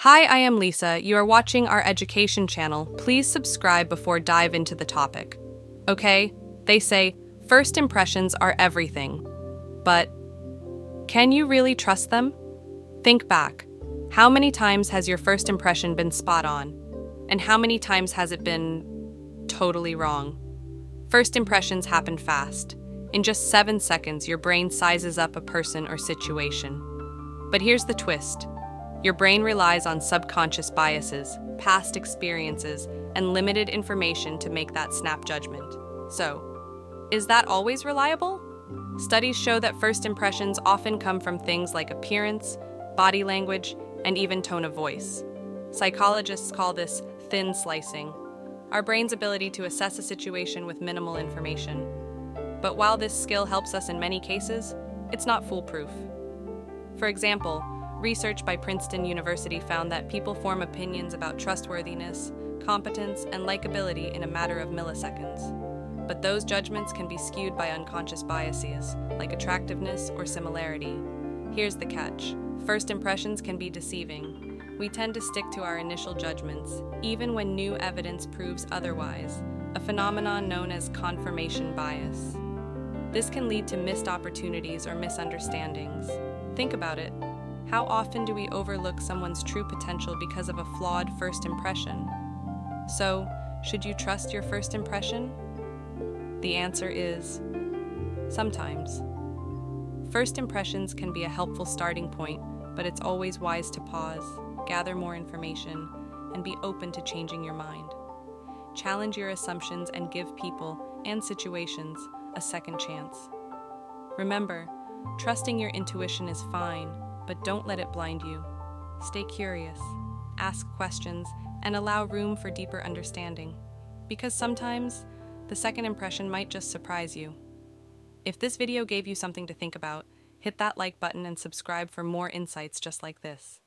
Hi, I am Lisa. You are watching our education channel. Please subscribe before dive into the topic. Okay, they say first impressions are everything. But can you really trust them? Think back. How many times has your first impression been spot on? And how many times has it been totally wrong? First impressions happen fast. In just 7 seconds, your brain sizes up a person or situation. But here's the twist. Your brain relies on subconscious biases, past experiences, and limited information to make that snap judgment. So, is that always reliable? Studies show that first impressions often come from things like appearance, body language, and even tone of voice. Psychologists call this thin slicing, our brain's ability to assess a situation with minimal information. But while this skill helps us in many cases, it's not foolproof. For example, research by Princeton University found that people form opinions about trustworthiness, competence, and likability in a matter of milliseconds. But those judgments can be skewed by unconscious biases, like attractiveness or similarity. Here's the catch. First impressions can be deceiving. We tend to stick to our initial judgments, even when new evidence proves otherwise, a phenomenon known as confirmation bias. This can lead to missed opportunities or misunderstandings. Think about it. How often do we overlook someone's true potential because of a flawed first impression? So, should you trust your first impression? The answer is sometimes. First impressions can be a helpful starting point, but it's always wise to pause, gather more information, and be open to changing your mind. Challenge your assumptions and give people and situations a second chance. Remember, trusting your intuition is fine, but don't let it blind you. Stay curious, ask questions, and allow room for deeper understanding. Because sometimes, the second impression might just surprise you. If this video gave you something to think about, hit that like button and subscribe for more insights just like this.